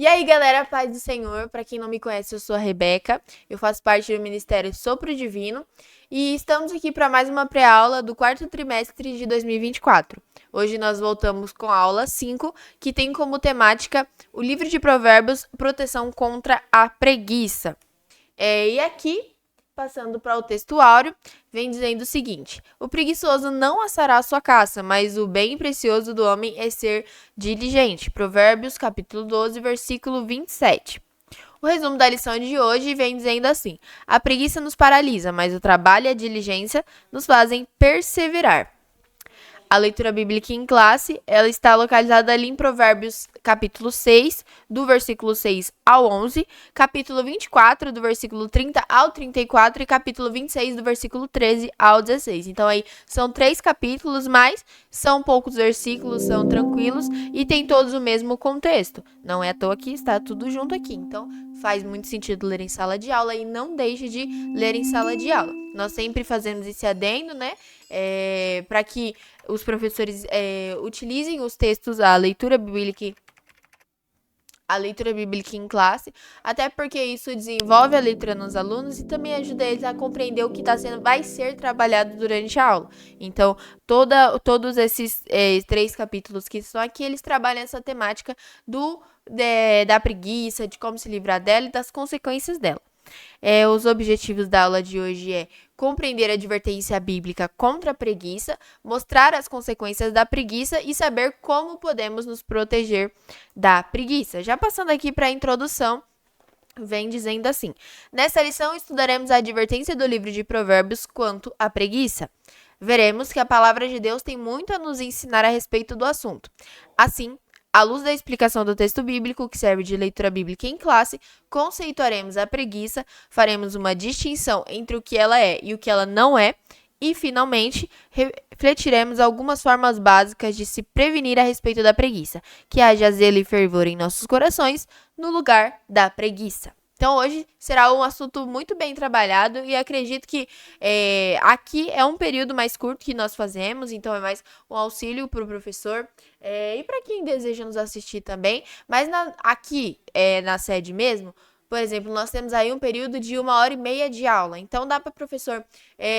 E aí, galera, paz do Senhor. Para quem não me conhece, eu sou a Rebeca. Eu faço parte do Ministério Sopro Divino e estamos aqui para mais uma pré-aula do quarto trimestre de 2024. Hoje nós voltamos com a aula 5, que tem como temática o livro de Provérbios, proteção contra a preguiça. E aqui, passando para o texto áureo, vem dizendo o seguinte: o preguiçoso não assará a sua caça, mas o bem precioso do homem é ser diligente. Provérbios, capítulo 12, versículo 27. O resumo da lição de hoje vem dizendo assim: a preguiça nos paralisa, mas o trabalho e a diligência nos fazem perseverar. A leitura bíblica em classe, ela está localizada ali em Provérbios, capítulo 6, do versículo 6 ao 11, capítulo 24, do versículo 30 ao 34 e capítulo 26, do versículo 13 ao 16. Então, aí, são 3 capítulos, mas são poucos versículos, são tranquilos e tem todos o mesmo contexto. Não é à toa que está tudo junto aqui. Então, faz muito sentido ler em sala de aula e não deixe de ler em sala de aula. Nós sempre fazemos esse adendo, né? Para que os professores utilizem os textos, a leitura bíblica em classe, até porque isso desenvolve a leitura nos alunos e também ajuda eles a compreender o que vai ser trabalhado durante a aula. Então, todos esses 3 capítulos que estão aqui, eles trabalham essa temática da preguiça, de como se livrar dela e das consequências dela. Os objetivos da aula de hoje é compreender a advertência bíblica contra a preguiça, mostrar as consequências da preguiça e saber como podemos nos proteger da preguiça. Já passando aqui para a introdução, vem dizendo assim: nessa lição estudaremos a advertência do livro de Provérbios quanto à preguiça. Veremos que a palavra de Deus tem muito a nos ensinar a respeito do assunto. Assim, à luz da explicação do texto bíblico, que serve de leitura bíblica em classe, conceituaremos a preguiça, faremos uma distinção entre o que ela é e o que ela não é, e, finalmente, refletiremos algumas formas básicas de se prevenir a respeito da preguiça, que haja zelo e fervor em nossos corações, no lugar da preguiça. Então, hoje será um assunto muito bem trabalhado e acredito que aqui é um período mais curto que nós fazemos, então é mais um auxílio para o professor e para quem deseja nos assistir também. Mas aqui na sede mesmo, por exemplo, nós temos aí um período de 1h30 de aula. Então, dá para o professor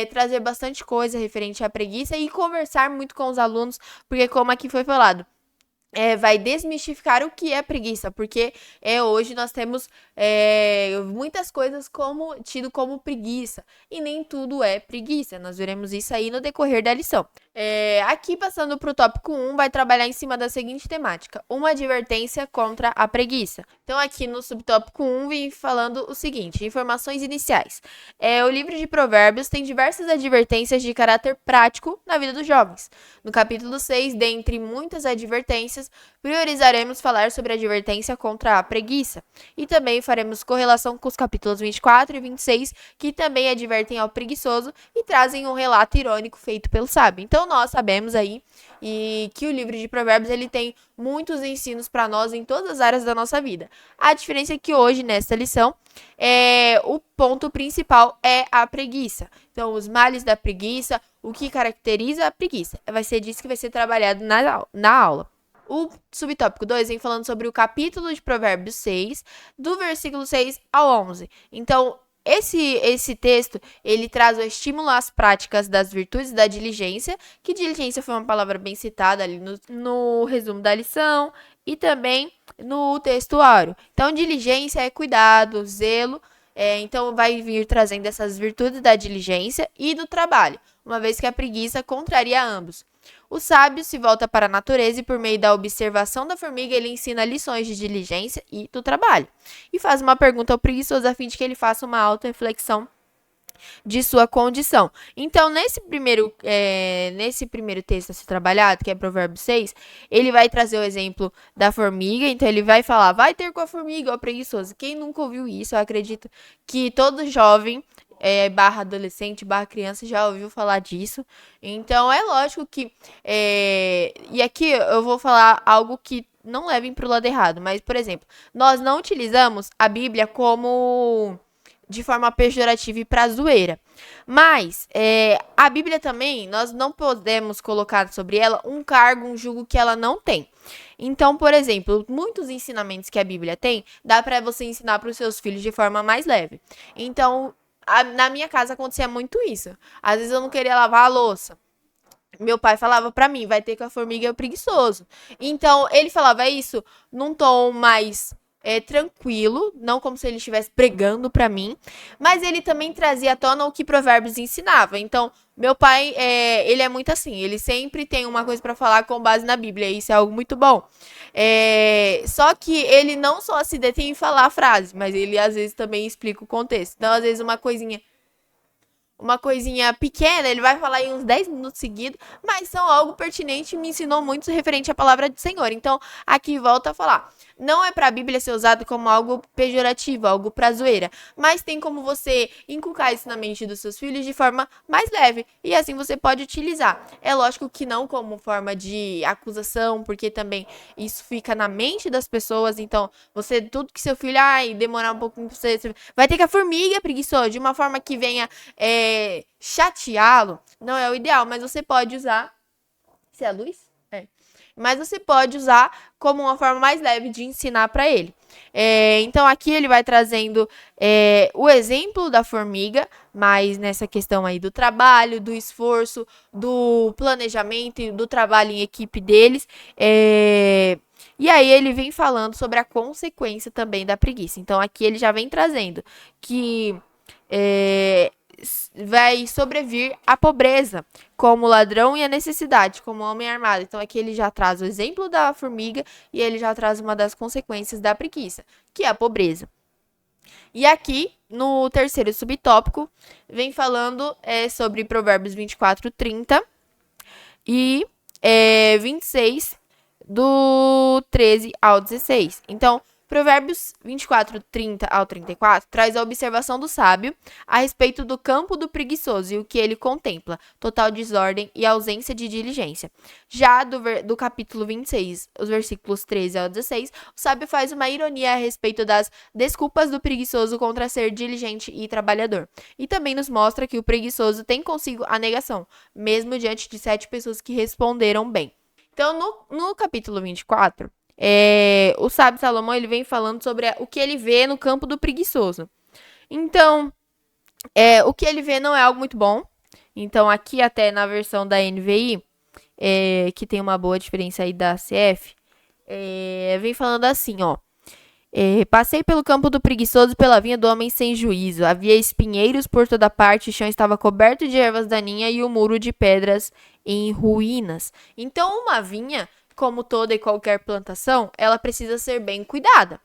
trazer bastante coisa referente à preguiça e conversar muito com os alunos, porque como aqui foi falado, vai desmistificar o que é preguiça, porque hoje nós temos muitas coisas tido como preguiça, e nem tudo é preguiça. Nós veremos isso aí no decorrer da lição. Aqui, passando para o tópico 1, vai trabalhar em cima da seguinte temática: uma advertência contra a preguiça. Então, aqui no subtópico 1, vem falando o seguinte: informações iniciais. O livro de Provérbios tem diversas advertências de caráter prático na vida dos jovens. No capítulo 6, dentre muitas advertências, priorizaremos falar sobre a advertência contra a preguiça. E também faremos correlação com os capítulos 24 e 26, que também advertem ao preguiçoso e trazem um relato irônico feito pelo sábio. Então, nós sabemos aí que o livro de Provérbios ele tem muitos ensinos para nós em todas as áreas da nossa vida. A diferença é que hoje, nesta lição, o ponto principal é a preguiça. Então, os males da preguiça, o que caracteriza a preguiça. Vai ser disso que vai ser trabalhado na aula. O subtópico 2 vem falando sobre o capítulo de Provérbios 6, do versículo 6 ao 11. Então, esse texto, ele traz o estímulo às práticas das virtudes da diligência, que diligência foi uma palavra bem citada ali no resumo da lição e também no textuário. Então, diligência é cuidado, zelo, então vai vir trazendo essas virtudes da diligência e do trabalho, uma vez que a preguiça contraria ambos. O sábio se volta para a natureza e, por meio da observação da formiga, ele ensina lições de diligência e do trabalho. E faz uma pergunta ao preguiçoso a fim de que ele faça uma auto-reflexão de sua condição. Então, nesse primeiro texto a ser trabalhado, que é Provérbios 6, ele vai trazer o exemplo da formiga. Então, ele vai falar: vai ter com a formiga, ó preguiçoso. Quem nunca ouviu isso? Eu acredito que todo jovem barra adolescente, barra criança já ouviu falar disso. Então, é lógico que... e aqui eu vou falar algo que não levem para o lado errado. Mas, por exemplo, nós não utilizamos a Bíblia como de forma pejorativa e pra zoeira. Mas a Bíblia também, nós não podemos colocar sobre ela um cargo, um jugo que ela não tem. Então, por exemplo, muitos ensinamentos que a Bíblia tem, dá pra você ensinar para os seus filhos de forma mais leve. Então, na minha casa acontecia muito isso. Às vezes eu não queria lavar a louça. Meu pai falava pra mim, vai ter que a formiga é preguiçoso. Então, ele falava isso num tom mais tranquilo, não como se ele estivesse pregando pra mim, mas ele também trazia à tona o que Provérbios ensinava. Então, meu pai, ele é muito assim, ele sempre tem uma coisa pra falar com base na Bíblia, e isso é algo muito bom. Só que ele não só se detém em falar a frase, mas ele às vezes também explica o contexto. Então, às vezes, uma coisinha pequena, ele vai falar em uns 10 minutos seguidos, mas são algo pertinente e me ensinou muito referente à palavra do Senhor. Então, aqui volta a falar. Não é para a Bíblia ser usado como algo pejorativo, algo pra zoeira, mas tem como você inculcar isso na mente dos seus filhos de forma mais leve, e assim você pode utilizar. É lógico que não como forma de acusação, porque também isso fica na mente das pessoas, então tudo que seu filho, demorar um pouquinho pra você vai ter que a formiga preguiçosa, de uma forma que venha chateá-lo, não é o ideal, mas você pode usar. Se é a luz? Mas você pode usar como uma forma mais leve de ensinar para ele. Então, aqui ele vai trazendo o exemplo da formiga, mas nessa questão aí do trabalho, do esforço, do planejamento e do trabalho em equipe deles. E aí ele vem falando sobre a consequência também da preguiça. Então, aqui ele já vem trazendo que vai sobrevir a pobreza, como o ladrão e a necessidade, como o homem armado. Então aqui ele já traz o exemplo da formiga e ele já traz uma das consequências da preguiça, que é a pobreza. E aqui, no terceiro subtópico, vem falando sobre Provérbios 24:30 e 26, do 13 ao 16. Então, Provérbios 24:30 ao 34 traz a observação do sábio a respeito do campo do preguiçoso e o que ele contempla, total desordem e ausência de diligência. Já do capítulo 26, os versículos 13 ao 16, o sábio faz uma ironia a respeito das desculpas do preguiçoso contra ser diligente e trabalhador. E também nos mostra que o preguiçoso tem consigo a negação, mesmo diante de 7 pessoas que responderam bem. Então, no capítulo 24, o sábio Salomão ele vem falando sobre o que ele vê no campo do preguiçoso. Então, o que ele vê não é algo muito bom. Então, aqui até na versão da NVI, que tem uma boa diferença aí da CF, vem falando assim, ó. Passei pelo campo do preguiçoso e pela vinha do homem sem juízo. Havia espinheiros por toda parte, o chão estava coberto de ervas daninhas e o muro de pedras em ruínas. Então, uma vinha, como toda e qualquer plantação, ela precisa ser bem cuidada.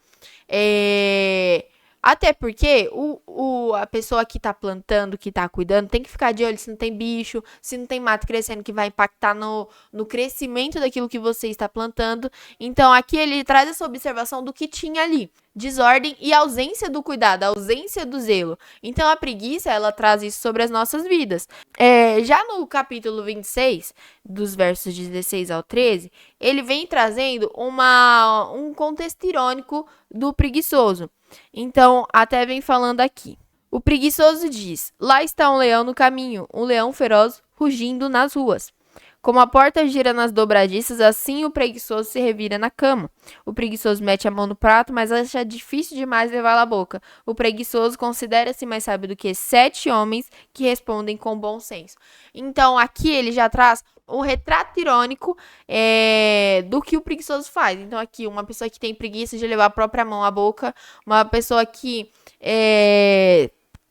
Até porque a pessoa que tá plantando, que tá cuidando, tem que ficar de olho se não tem bicho, se não tem mato crescendo que vai impactar no crescimento daquilo que você está plantando. Então, aqui ele traz essa observação do que tinha ali. Desordem e ausência do cuidado, ausência do zelo. Então, a preguiça, ela traz isso sobre as nossas vidas. Já no capítulo 26, dos versos 16 ao 13, ele vem trazendo um contexto irônico do preguiçoso. Então, até vem falando aqui. O preguiçoso diz: lá está um leão no caminho, um leão feroz rugindo nas ruas. Como a porta gira nas dobradiças, assim o preguiçoso se revira na cama. O preguiçoso mete a mão no prato, mas acha difícil demais levá-la à boca. O preguiçoso considera-se mais sábio do que 7 homens que respondem com bom senso. Então, aqui ele já traz um retrato irônico do que o preguiçoso faz. Então, aqui, uma pessoa que tem preguiça de levar a própria mão à boca, uma pessoa que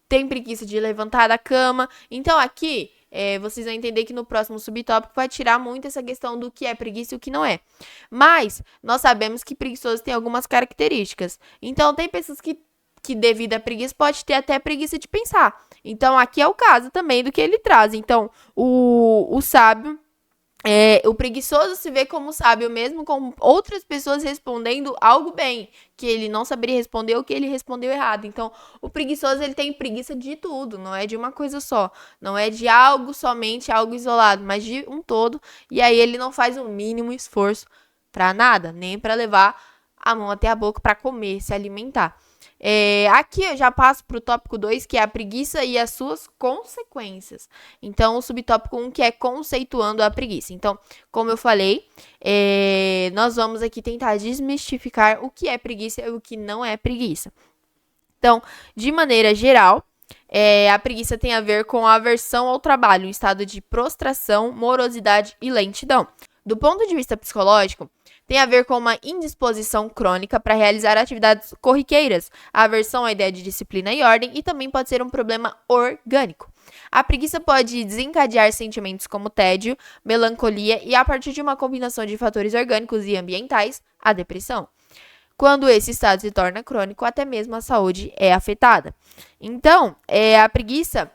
tem preguiça de levantar da cama. Então, aqui, vocês vão entender que no próximo subtópico vai tirar muito essa questão do que é preguiça e o que não é. Mas, nós sabemos que preguiçoso tem algumas características. Então, tem pessoas que devido à preguiça, pode ter até preguiça de pensar. Então, aqui é o caso também do que ele traz. Então, o sábio, o preguiçoso se vê como sábio mesmo com outras pessoas respondendo algo bem, que ele não saberia responder ou que ele respondeu errado. Então, o preguiçoso, ele tem preguiça de tudo, não é de uma coisa só. Não é de algo somente, algo isolado, mas de um todo. E aí, ele não faz o mínimo esforço para nada, nem para levar a mão até a boca para comer, se alimentar. Aqui eu já passo para o tópico 2, que é a preguiça e as suas consequências. Então, o subtópico 1, que é conceituando a preguiça. Então, como eu falei, nós vamos aqui tentar desmistificar o que é preguiça e o que não é preguiça. Então, de maneira geral, a preguiça tem a ver com a aversão ao trabalho, um estado de prostração, morosidade e lentidão. Do ponto de vista psicológico, tem a ver com uma indisposição crônica para realizar atividades corriqueiras, a aversão à ideia de disciplina e ordem, e também pode ser um problema orgânico. A preguiça pode desencadear sentimentos como tédio, melancolia e, a partir de uma combinação de fatores orgânicos e ambientais, a depressão. Quando esse estado se torna crônico, até mesmo a saúde é afetada. Então, a preguiça,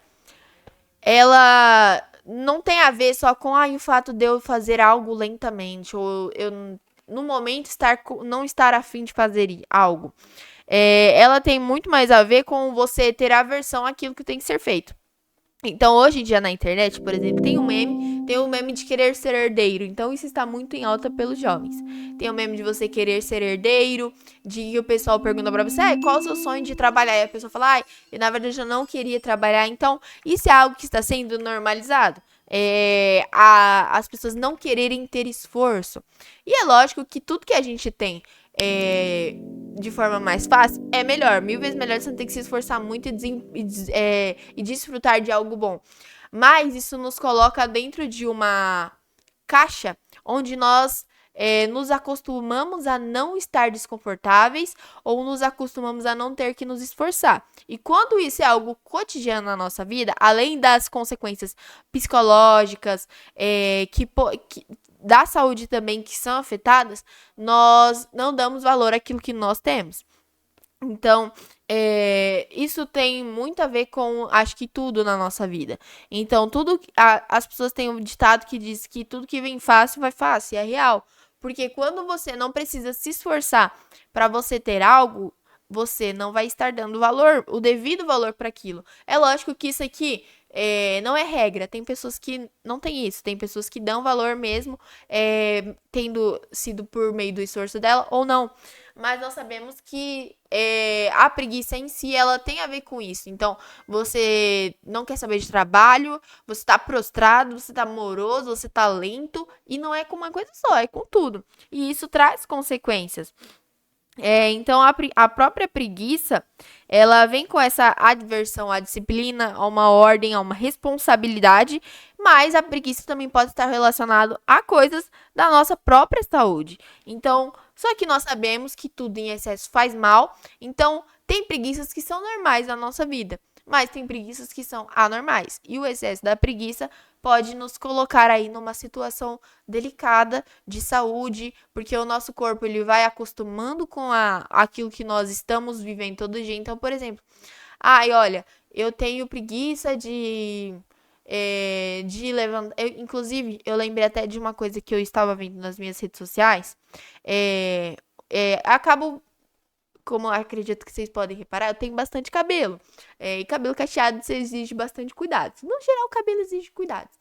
ela não tem a ver só com o fato de eu fazer algo lentamente, ou eu, no momento, não estar afim de fazer algo. Ela tem muito mais a ver com você ter aversão àquilo que tem que ser feito. Então, hoje em dia na internet, por exemplo, tem um meme de querer ser herdeiro. Então, isso está muito em alta pelos jovens. Tem o meme de você querer ser herdeiro, de que o pessoal pergunta pra você, qual é o seu sonho de trabalhar? E a pessoa fala, na verdade eu não queria trabalhar. Então, isso é algo que está sendo normalizado. As pessoas não quererem ter esforço. E é lógico que tudo que a gente tem de forma mais fácil, é melhor. 1000 vezes melhor você não ter que se esforçar muito e desfrutar de algo bom. Mas isso nos coloca dentro de uma caixa onde nós nos acostumamos a não estar desconfortáveis ou nos acostumamos a não ter que nos esforçar. E quando isso é algo cotidiano na nossa vida, além das consequências psicológicas, da saúde também que são afetadas, nós não damos valor àquilo que nós temos. Então, isso tem muito a ver com, acho que tudo na nossa vida. Então, as pessoas têm um ditado que diz que tudo que vem fácil, vai fácil, e é real. Porque quando você não precisa se esforçar para você ter algo, você não vai estar dando valor, o devido valor para aquilo. É lógico que isso aqui não é regra. Tem pessoas que não tem isso. Tem pessoas que dão valor mesmo, tendo sido por meio do esforço dela ou não. Mas nós sabemos que a preguiça em si, ela tem a ver com isso. Então, você não quer saber de trabalho, você tá prostrado, você tá moroso, você tá lento, e não é com uma coisa só, é com tudo. E isso traz consequências. Então, a própria preguiça, ela vem com essa adversão à disciplina, a uma ordem, a uma responsabilidade, mas a preguiça também pode estar relacionado a coisas da nossa própria saúde. Então, só que nós sabemos que tudo em excesso faz mal, então tem preguiças que são normais na nossa vida, mas tem preguiças que são anormais. E o excesso da preguiça pode nos colocar aí numa situação delicada de saúde, porque o nosso corpo ele vai acostumando com aquilo que nós estamos vivendo todo dia. Então, por exemplo, olha, eu tenho preguiça de levantar. Inclusive, eu lembrei até de uma coisa que eu estava vendo nas minhas redes sociais. Acabo, como eu acredito que vocês podem reparar, eu tenho bastante cabelo. E cabelo cacheado exige bastante cuidados. No geral, o cabelo exige cuidados.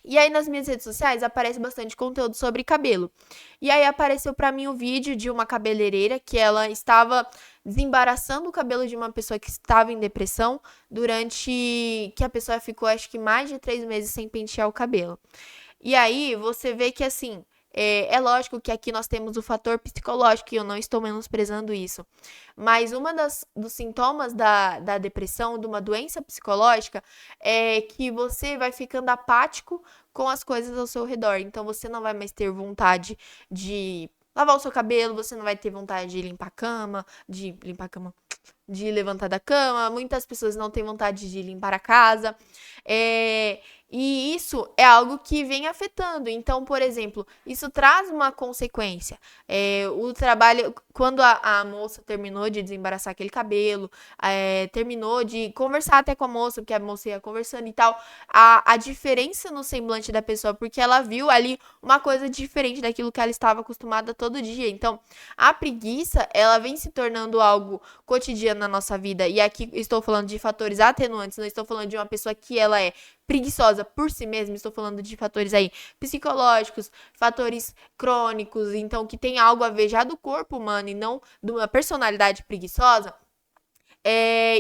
E aí, nas minhas redes sociais, aparece bastante conteúdo sobre cabelo. E aí, apareceu pra mim um vídeo de uma cabeleireira que ela estava desembaraçando o cabelo de uma pessoa que estava em depressão durante que a pessoa ficou, acho que mais de 3 meses sem pentear o cabelo. E aí, você vê que, assim, é lógico que aqui nós temos o fator psicológico, e eu não estou menosprezando isso. Mas dos sintomas da depressão, de uma doença psicológica, é que você vai ficando apático com as coisas ao seu redor. Então, você não vai mais ter vontade de lavar o seu cabelo, você não vai ter vontade de limpar a cama, de levantar da cama. Muitas pessoas não têm vontade de limpar a casa. E isso é algo que vem afetando. Então, por exemplo, isso traz uma consequência. O trabalho, quando a moça terminou de desembaraçar aquele cabelo, terminou de conversar até com a moça, porque a moça ia conversando e tal, a diferença no semblante da pessoa, porque ela viu ali uma coisa diferente daquilo que ela estava acostumada todo dia. Então, a preguiça, ela vem se tornando algo cotidiano na nossa vida. E aqui estou falando de fatores atenuantes, não estou falando de uma pessoa que ela é preguiçosa por si mesma, estou falando de fatores aí psicológicos, fatores crônicos, então que tem algo a ver já do corpo humano e não de uma personalidade preguiçosa,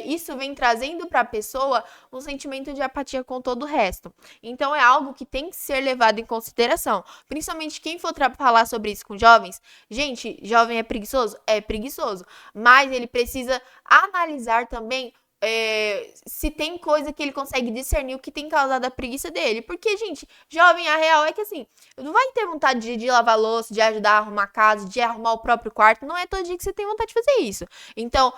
isso vem trazendo para a pessoa um sentimento de apatia com todo o resto. Então é algo que tem que ser levado em consideração. Principalmente quem for falar sobre isso com jovens. Gente, jovem é preguiçoso? É preguiçoso. Mas ele precisa analisar também se tem coisa que ele consegue discernir o que tem causado a preguiça dele. Porque, gente, jovem, a real é que assim, não vai ter vontade de lavar louça, de ajudar a arrumar a casa, de arrumar o próprio quarto. Não é todo dia que você tem vontade de fazer isso. Então,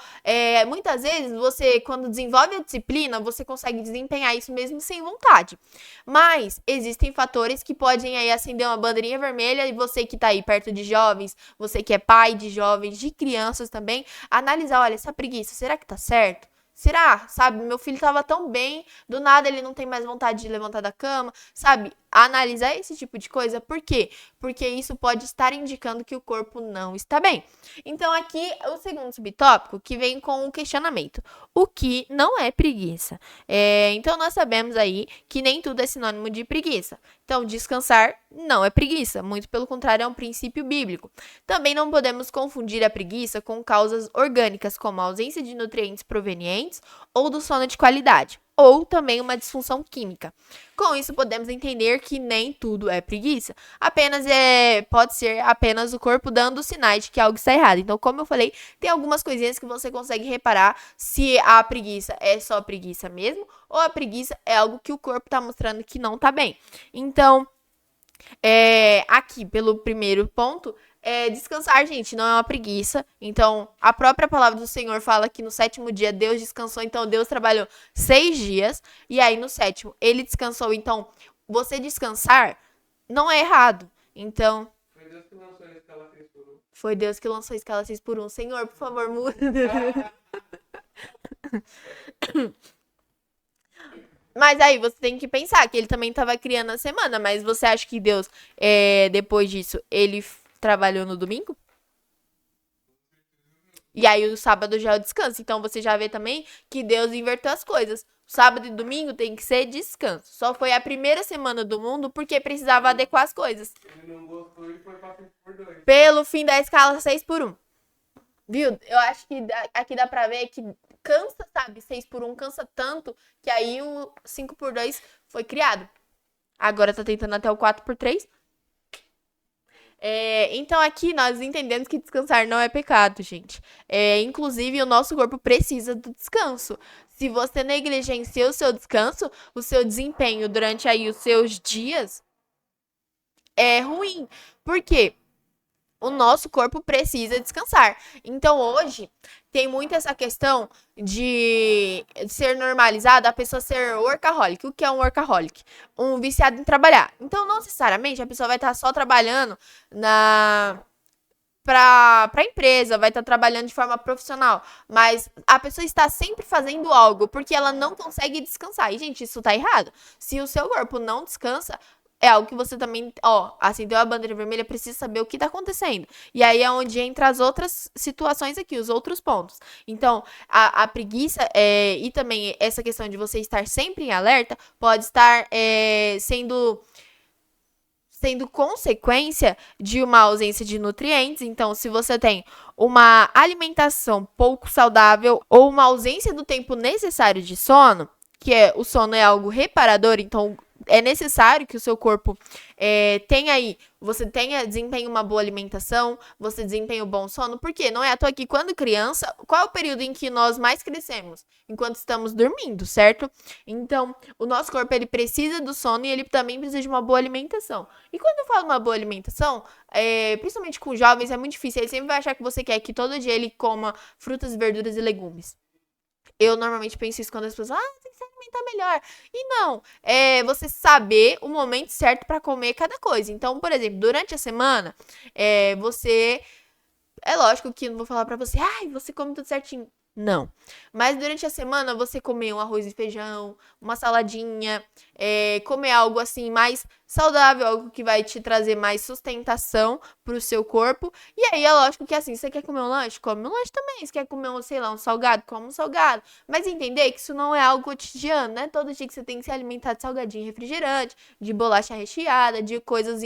muitas vezes, você, quando desenvolve a disciplina, você consegue desempenhar isso mesmo sem vontade. Mas, existem fatores que podem aí acender uma bandeirinha vermelha e você que tá aí perto de jovens, você que é pai de jovens, de crianças também, analisar, olha, essa preguiça, será que tá certo? Será? Sabe? Meu filho tava tão bem, do nada ele não tem mais vontade de levantar da cama, sabe? Analisar esse tipo de coisa, por quê? Porque isso pode estar indicando que o corpo não está bem. Então, aqui o segundo subtópico que vem com o questionamento: o que não é preguiça? Então, nós sabemos aí que nem tudo é sinônimo de preguiça. Então, descansar não é preguiça, muito pelo contrário, é um princípio bíblico. Também não podemos confundir a preguiça com causas orgânicas, como a ausência de nutrientes provenientes ou do sono de qualidade, ou também uma disfunção química. Com isso, podemos entender que nem tudo é preguiça. Apenas pode ser apenas o corpo dando sinais de que algo está errado. Então, como eu falei, tem algumas coisinhas que você consegue reparar se a preguiça é só preguiça mesmo, ou a preguiça é algo que o corpo está mostrando que não está bem. Então, aqui, pelo primeiro ponto, descansar, gente, não é uma preguiça. Então, a própria palavra do Senhor fala que no sétimo dia Deus descansou. Então, Deus trabalhou 6 dias. E aí, no sétimo, ele descansou. Então, você descansar não é errado. Então, Foi Deus que lançou a escala 6 por 1. foi Deus que lançou a escala 6 por 1. Senhor, por favor, muda. Mas aí você tem que pensar que ele também estava criando a semana. Mas você acha que Deus, depois disso, ele trabalhou no domingo? E aí o sábado já é o descanso. Então você já vê também que Deus inverteu as coisas. Sábado e domingo tem que ser descanso. Só foi a primeira semana do mundo porque precisava adequar as coisas. Ele não gostou e foi pra 5 por 2. Pelo fim da escala 6 por 1. Viu? Eu acho que aqui dá pra ver que cansa, sabe? 6 por 1 cansa tanto que aí o 5 por 2 foi criado. Agora tá tentando até o 4 por 3. Então aqui nós entendemos que descansar não é pecado, gente. Inclusive, o nosso corpo precisa do descanso. Se você negligencia o seu descanso, o seu desempenho durante aí os seus dias é ruim. Por quê? O nosso corpo precisa descansar. Então, hoje, tem muito essa questão de ser normalizada a pessoa ser workaholic. O que é um workaholic? Um viciado em trabalhar. Então, não necessariamente a pessoa vai estar só trabalhando para a empresa, vai estar trabalhando de forma profissional, mas a pessoa está sempre fazendo algo porque ela não consegue descansar. E, gente, isso tá errado. Se o seu corpo não descansa, é algo que você também, acendeu a bandeira vermelha, precisa saber o que tá acontecendo. E aí é onde entra as outras situações aqui, os outros pontos. Então, a preguiça e também essa questão de você estar sempre em alerta pode estar sendo consequência de uma ausência de nutrientes. Então, se você tem uma alimentação pouco saudável ou uma ausência do tempo necessário de sono, o sono é algo reparador, então é necessário que o seu corpo você desempenhe uma boa alimentação, você desempenhe um bom sono, porque não é à toa que quando criança, qual é o período em que nós mais crescemos? Enquanto estamos dormindo, certo? Então, o nosso corpo, ele precisa do sono e ele também precisa de uma boa alimentação. E quando eu falo uma boa alimentação, principalmente com jovens, é muito difícil, ele sempre vai achar que você quer que todo dia ele coma frutas, verduras e legumes. Eu normalmente penso isso quando as pessoas tem que se alimentar melhor. E não, você saber o momento certo para comer cada coisa. Então, por exemplo, durante a semana, você... É lógico que eu não vou falar pra você, você come tudo certinho. Não. Mas durante a semana você comer um arroz e feijão, uma saladinha, comer algo assim mais saudável, algo que vai te trazer mais sustentação pro seu corpo. E aí é lógico que assim, você quer comer um lanche? Come um lanche também. Se quer comer um, sei lá, um salgado? Come um salgado. Mas entender que isso não é algo cotidiano, né? Todo dia que você tem que se alimentar de salgadinho refrigerante, de bolacha recheada, de coisas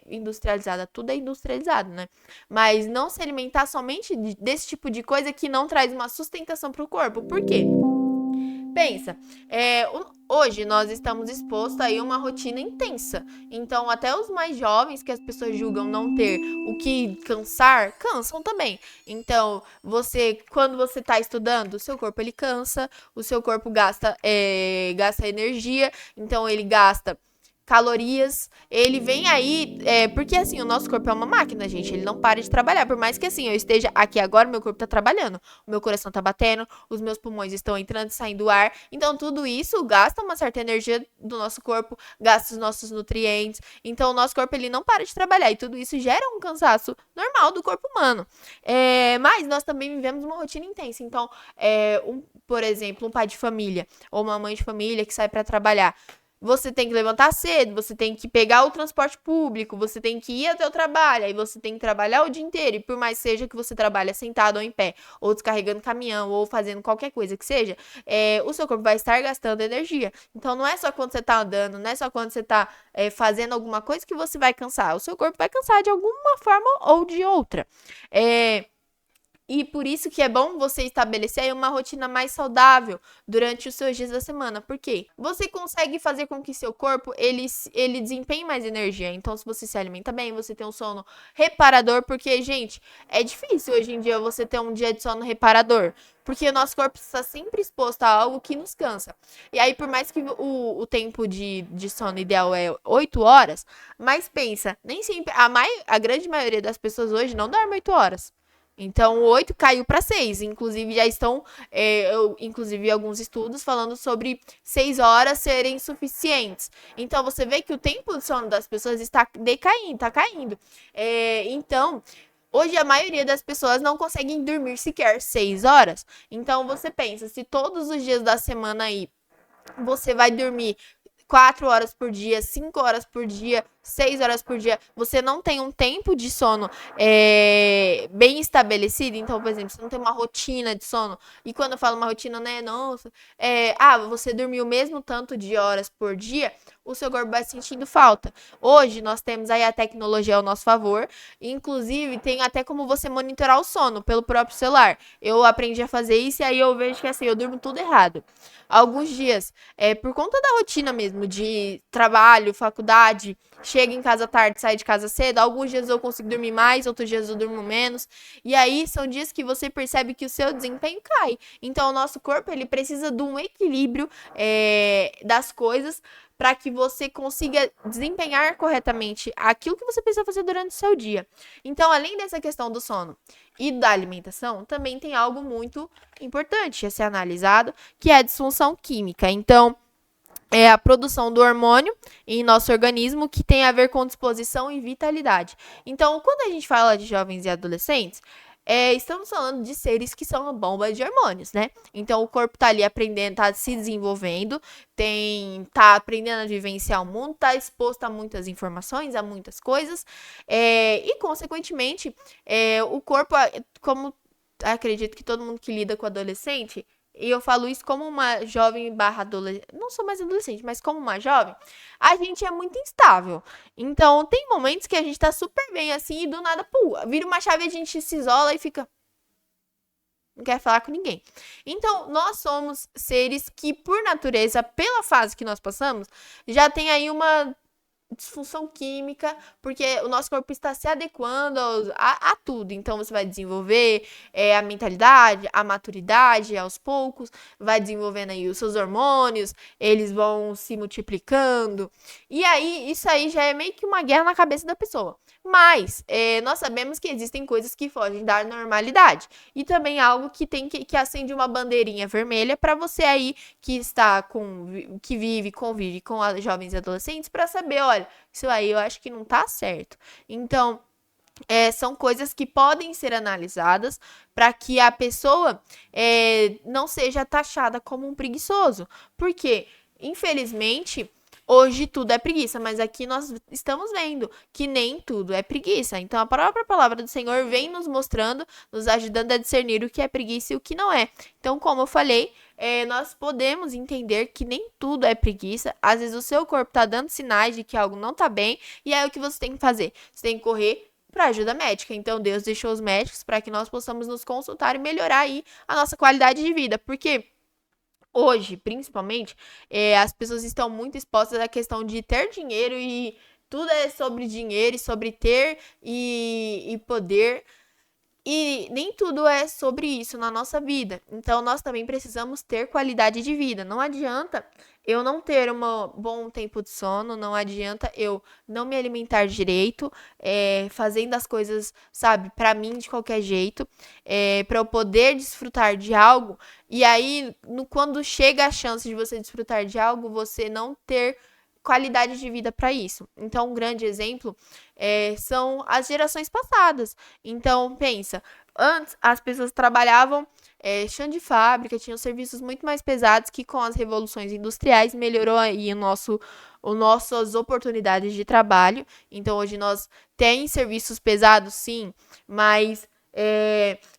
industrializadas. Tudo é industrializado, né? Mas não se alimentar somente desse tipo de coisa que não traz uma sustentação para o corpo. Por quê? Pensa, hoje nós estamos expostos a uma rotina intensa. Então, até os mais jovens que as pessoas julgam não ter o que cansar, cansam também. Então, quando você está estudando, o seu corpo ele cansa, o seu corpo gasta energia, então ele gasta calorias, ele vem aí, porque assim, o nosso corpo é uma máquina, gente, ele não para de trabalhar, por mais que assim, eu esteja aqui agora, meu corpo tá trabalhando, o meu coração tá batendo, os meus pulmões estão entrando e saindo do ar, então tudo isso gasta uma certa energia do nosso corpo, gasta os nossos nutrientes, então o nosso corpo ele não para de trabalhar, e tudo isso gera um cansaço normal do corpo humano, mas nós também vivemos uma rotina intensa, então, por exemplo, um pai de família, ou uma mãe de família que sai para trabalhar, você tem que levantar cedo, você tem que pegar o transporte público, você tem que ir até o trabalho, aí você tem que trabalhar o dia inteiro, e por mais seja que você trabalhe sentado ou em pé, ou descarregando caminhão, ou fazendo qualquer coisa que seja, o seu corpo vai estar gastando energia. Então não é só quando você tá andando, não é só quando você tá fazendo alguma coisa que você vai cansar, o seu corpo vai cansar de alguma forma ou de outra. E por isso que é bom você estabelecer aí uma rotina mais saudável durante os seus dias da semana. Por quê? Você consegue fazer com que seu corpo ele desempenhe mais energia. Então, se você se alimenta bem, você tem um sono reparador, porque, gente, é difícil hoje em dia você ter um dia de sono reparador. Porque o nosso corpo está sempre exposto a algo que nos cansa. E aí, por mais que o tempo de sono ideal é 8 horas, mas pensa, nem sempre. A grande maioria das pessoas hoje não dorme 8 horas. Então, o 8 caiu para 6. Inclusive, já estão, inclusive, alguns estudos falando sobre 6 horas serem suficientes. Então, você vê que o tempo de sono das pessoas está decaindo, está caindo. Então, hoje a maioria das pessoas não conseguem dormir sequer 6 horas. Então, você pensa, se todos os dias da semana aí você vai dormir 4 horas por dia, 5 horas por dia, 6 horas por dia, você não tem um tempo de sono bem estabelecido, então, por exemplo, você não tem uma rotina de sono, e quando eu falo uma rotina, né, nossa, você dormiu o mesmo tanto de horas por dia, o seu corpo vai sentindo falta. Hoje, nós temos aí a tecnologia ao nosso favor, inclusive, tem até como você monitorar o sono pelo próprio celular. Eu aprendi a fazer isso e aí eu vejo que, assim, eu durmo tudo errado. Alguns dias, por conta da rotina mesmo, de trabalho, faculdade, chega em casa tarde, sai de casa cedo, alguns dias eu consigo dormir mais, outros dias eu durmo menos, e aí são dias que você percebe que o seu desempenho cai. Então, o nosso corpo, ele precisa de um equilíbrio das coisas para que você consiga desempenhar corretamente aquilo que você precisa fazer durante o seu dia. Então, além dessa questão do sono e da alimentação, também tem algo muito importante a ser analisado, que é a disfunção química. Então, é a produção do hormônio em nosso organismo que tem a ver com disposição e vitalidade. Então, quando a gente fala de jovens e adolescentes, estamos falando de seres que são uma bomba de hormônios, né? Então, o corpo tá ali aprendendo, tá se desenvolvendo, tá aprendendo a vivenciar o mundo, tá exposto a muitas informações, a muitas coisas, e, consequentemente, o corpo, como acredito que todo mundo que lida com adolescente, e eu falo isso como uma jovem barra adolescente, não sou mais adolescente, mas como uma jovem, a gente é muito instável. Então, tem momentos que a gente tá super bem assim e do nada, pô, vira uma chave e a gente se isola e fica. Não quer falar com ninguém. Então, nós somos seres que, por natureza, pela fase que nós passamos, já tem aí uma disfunção química, porque o nosso corpo está se adequando a tudo. Então, você vai desenvolver a mentalidade, a maturidade aos poucos, vai desenvolvendo aí os seus hormônios, eles vão se multiplicando. E aí, isso aí já é meio que uma guerra na cabeça da pessoa. Mas, nós sabemos que existem coisas que fogem da normalidade. E também algo que tem que acende uma bandeirinha vermelha para você aí que está que convive com jovens e adolescentes para saber, olha, isso aí eu acho que não tá certo. Então, são coisas que podem ser analisadas para que a pessoa não seja taxada como um preguiçoso. Porque, infelizmente, hoje tudo é preguiça, mas aqui nós estamos vendo que nem tudo é preguiça. Então, a própria palavra do Senhor vem nos mostrando, nos ajudando a discernir o que é preguiça e o que não é. Então, como eu falei, nós podemos entender que nem tudo é preguiça. Às vezes o seu corpo está dando sinais de que algo não está bem, e aí o que você tem que fazer? Você tem que correr para ajuda médica. Então, Deus deixou os médicos para que nós possamos nos consultar e melhorar aí a nossa qualidade de vida. Porque hoje, principalmente, as pessoas estão muito expostas à questão de ter dinheiro e tudo é sobre dinheiro e sobre ter e poder. E nem tudo é sobre isso na nossa vida. Então, nós também precisamos ter qualidade de vida. Não adianta eu não ter um bom tempo de sono, não adianta eu não me alimentar direito, fazendo as coisas, sabe, pra mim de qualquer jeito, pra eu poder desfrutar de algo. E aí, quando chega a chance de você desfrutar de algo, você não ter qualidade de vida para isso. Então, um grande exemplo são as gerações passadas. Então, pensa, antes as pessoas trabalhavam chão de fábrica, tinham serviços muito mais pesados que com as revoluções industriais melhorou aí nossas oportunidades de trabalho. Então, hoje nós temos serviços pesados, sim, mas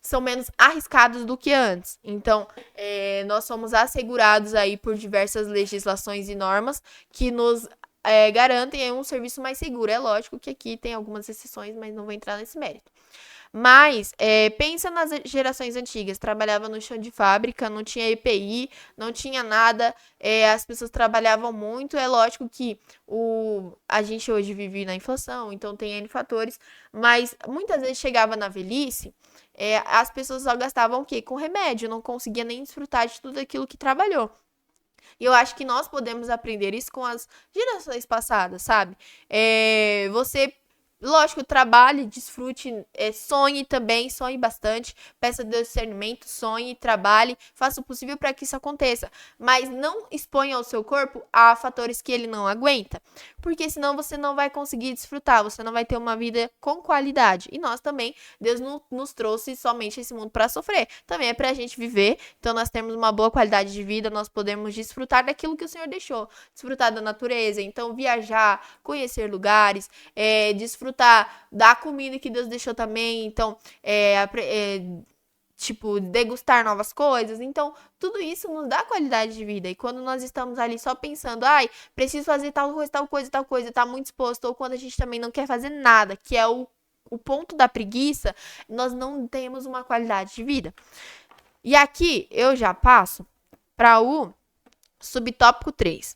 são menos arriscados do que antes. Então, nós somos assegurados aí por diversas legislações e normas que nos garantem um serviço mais seguro. É lógico que aqui tem algumas exceções, mas não vou entrar nesse mérito. Mas, pensa nas gerações antigas, trabalhava no chão de fábrica, não tinha EPI, não tinha nada, as pessoas trabalhavam muito, é lógico que a gente hoje vive na inflação, então tem N fatores, mas muitas vezes chegava na velhice, as pessoas só gastavam o quê? Com remédio, não conseguia nem desfrutar de tudo aquilo que trabalhou. E eu acho que nós podemos aprender isso com as gerações passadas, sabe? Você lógico, trabalhe, desfrute, sonhe também, sonhe bastante, peça Deus discernimento, sonhe, trabalhe, faça o possível para que isso aconteça, mas não exponha o seu corpo a fatores que ele não aguenta, porque senão você não vai conseguir desfrutar, você não vai ter uma vida com qualidade. E nós também, Deus nos trouxe somente esse mundo para sofrer, também é para a gente viver, então nós temos uma boa qualidade de vida, nós podemos desfrutar daquilo que o Senhor deixou, desfrutar da natureza, então viajar, conhecer lugares, desfrutar da comida que Deus deixou também, então, tipo, degustar novas coisas, então, tudo isso nos dá qualidade de vida, e quando nós estamos ali só pensando, ai, preciso fazer tal coisa, tá muito exposto, ou quando a gente também não quer fazer nada, que é o ponto da preguiça, nós não temos uma qualidade de vida. E aqui, eu já passo para o subtópico 3.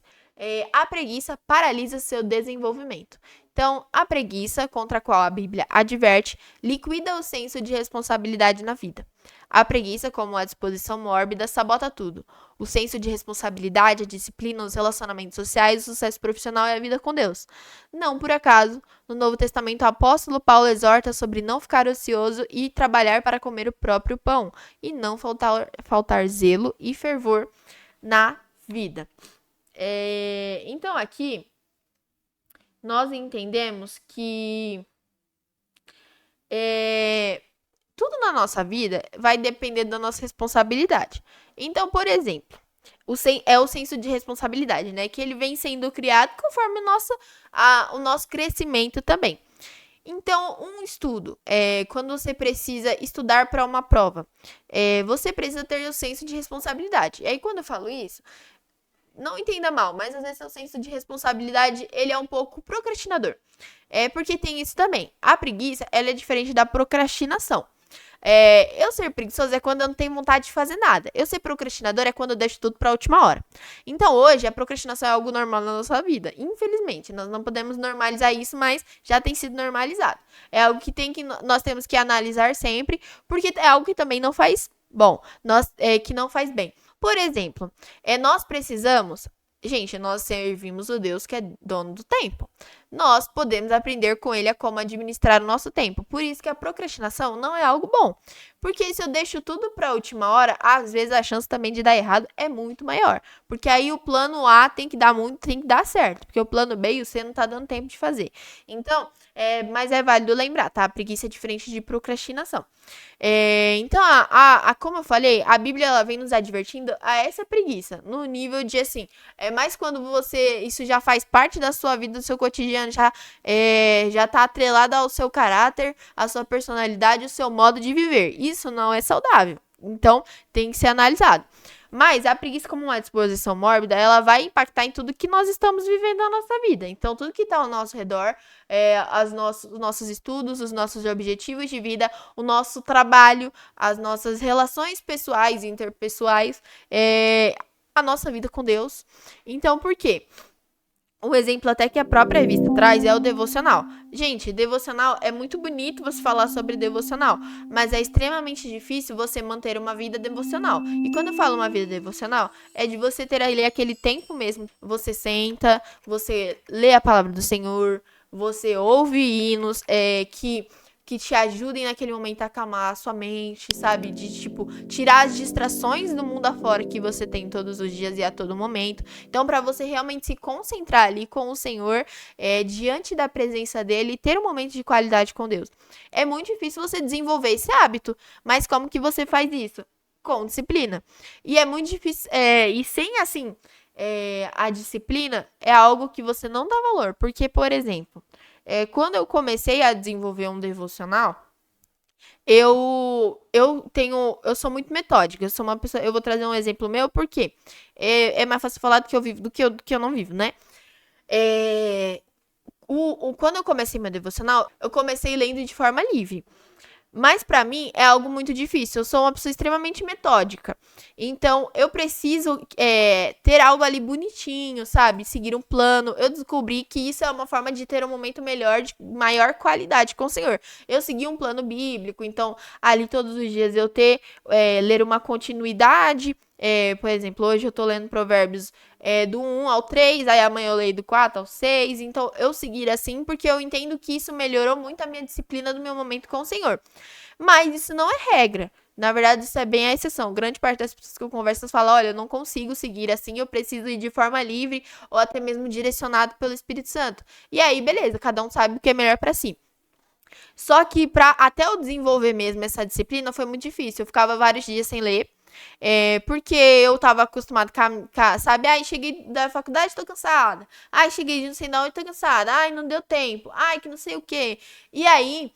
A preguiça paralisa seu desenvolvimento. Então, a preguiça, contra a qual a Bíblia adverte, liquida o senso de responsabilidade na vida. A preguiça, como a disposição mórbida, sabota tudo. O senso de responsabilidade, a disciplina, os relacionamentos sociais, o sucesso profissional e a vida com Deus. Não por acaso, no Novo Testamento, o apóstolo Paulo exorta sobre não ficar ocioso e trabalhar para comer o próprio pão, e não faltar zelo e fervor na vida. Então, aqui, nós entendemos que tudo na nossa vida vai depender da nossa responsabilidade. Então, por exemplo, o senso de responsabilidade, né? Que ele vem sendo criado conforme o nosso crescimento também. Então, um estudo, quando você precisa estudar para uma prova, você precisa ter o senso de responsabilidade. E aí, quando eu falo isso, não entenda mal, mas às vezes seu senso de responsabilidade, ele é um pouco procrastinador. Porque tem isso também. A preguiça, ela é diferente da procrastinação. Eu ser preguiçoso é quando eu não tenho vontade de fazer nada. Eu ser procrastinador é quando eu deixo tudo pra última hora. Então, hoje, a procrastinação é algo normal na nossa vida. Infelizmente, nós não podemos normalizar isso, mas já tem sido normalizado. É algo que nós temos que analisar sempre, porque é algo que também não faz bom, que não faz bem. Por exemplo, nós precisamos... Gente, nós servimos o Deus que é dono do tempo. nós podemos aprender com ele a como administrar o nosso tempo. Por isso que a procrastinação não é algo bom. Porque se eu deixo tudo para a última hora, às vezes a chance também de dar errado é muito maior. Porque aí o plano A tem que dar muito, tem que dar certo. Porque o plano B e o C não tá dando tempo de fazer. Então, mas é válido lembrar, tá? A preguiça é diferente de procrastinação. Então, como eu falei, a Bíblia ela vem nos advertindo a essa preguiça. No nível de assim, mais quando isso já faz parte da sua vida, do seu cotidiano, já tá atrelado ao seu caráter, à sua personalidade, ao seu modo de viver. Isso não é saudável. Então, tem que ser analisado. Mas a preguiça, como uma disposição mórbida, ela vai impactar em tudo que nós estamos vivendo na nossa vida. Então, tudo que está ao nosso redor, os nossos estudos, os nossos objetivos de vida, o nosso trabalho, as nossas relações pessoais e interpessoais, a nossa vida com Deus. Então, por quê? Um exemplo até que a própria revista traz é o devocional. Gente, devocional é muito bonito você falar sobre devocional, mas é extremamente difícil você manter uma vida devocional. E quando eu falo uma vida devocional, é de você ter ali aquele tempo mesmo. Você senta, você lê a palavra do Senhor, você ouve hinos que te ajudem naquele momento a acalmar a sua mente, sabe? De, tipo, tirar as distrações do mundo afora que você tem todos os dias e a todo momento. Então, para você realmente se concentrar ali com o Senhor, diante da presença dele e ter um momento de qualidade com Deus. É muito difícil você desenvolver esse hábito, mas como que você faz isso? Com disciplina. E é muito difícil, e sem, assim, a disciplina é algo que você não dá valor. Porque, por exemplo, quando eu comecei a desenvolver um devocional, eu sou muito metódica. Eu sou uma pessoa. Eu vou trazer um exemplo meu, porque é mais fácil falar do que eu vivo do que eu não vivo, né? Quando eu comecei meu devocional, eu comecei lendo de forma livre. Mas pra mim é algo muito difícil. Eu sou uma pessoa extremamente metódica. Então eu preciso ter algo ali bonitinho, sabe? Seguir um plano. Eu descobri que isso é uma forma de ter um momento melhor, de maior qualidade com o Senhor. Eu segui um plano bíblico, então ali todos os dias eu ler uma continuidade. Por exemplo, hoje eu tô lendo Provérbios do 1 ao 3, aí amanhã eu leio do 4 ao 6. Então eu seguir assim porque eu entendo que isso melhorou muito a minha disciplina do meu momento com o Senhor. Mas isso não é regra. Na verdade, isso é bem a exceção. Grande parte das pessoas que eu converso falam, olha, eu não consigo seguir assim, eu preciso ir de forma livre ou até mesmo direcionado pelo Espírito Santo. E aí, beleza, cada um sabe o que é melhor pra si. Só que até eu desenvolver mesmo essa disciplina foi muito difícil. Eu ficava vários dias sem ler. Porque eu tava acostumado sabe? Ai, cheguei da faculdade, tô cansada. Ai, cheguei de não sei de onde, tô cansada. Ai, não deu tempo. Ai, que não sei o quê. E aí,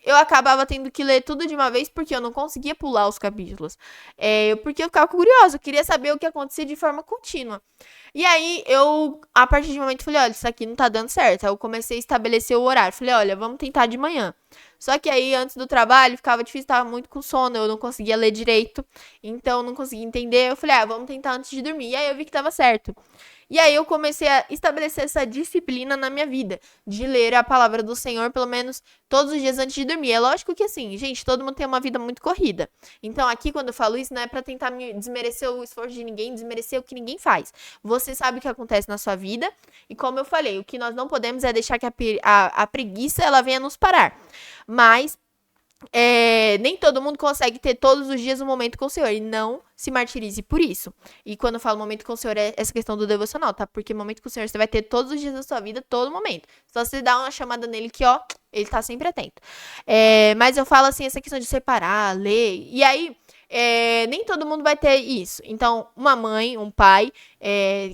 eu acabava tendo que ler tudo de uma vez porque eu não conseguia pular os capítulos. Porque eu ficava curiosa, eu queria saber o que acontecia de forma contínua. E aí, a partir de um momento, falei, olha, isso aqui não tá dando certo. Aí eu comecei a estabelecer o horário. Falei, olha, vamos tentar de manhã. Só que aí, antes do trabalho, ficava difícil, tava muito com sono, eu não conseguia ler direito. Então, não conseguia entender. Eu falei, vamos tentar antes de dormir. E aí, eu vi que tava certo. E aí eu comecei a estabelecer essa disciplina na minha vida, de ler a palavra do Senhor pelo menos todos os dias antes de dormir. É lógico que assim, gente, todo mundo tem uma vida muito corrida. Então aqui quando eu falo isso não é pra tentar desmerecer o esforço de ninguém, desmerecer o que ninguém faz. Você sabe o que acontece na sua vida e como eu falei, o que nós não podemos é deixar que a preguiça ela venha nos parar. Mas nem todo mundo consegue ter todos os dias um momento com o Senhor. E não se martirize por isso. E quando eu falo momento com o Senhor, é essa questão do devocional, tá? Porque momento com o Senhor você vai ter todos os dias da sua vida, todo momento. Só você dá uma chamada nele que, ele tá sempre atento. Mas eu falo assim, essa questão de separar, ler. E aí, nem todo mundo vai ter isso. Então, uma mãe, um pai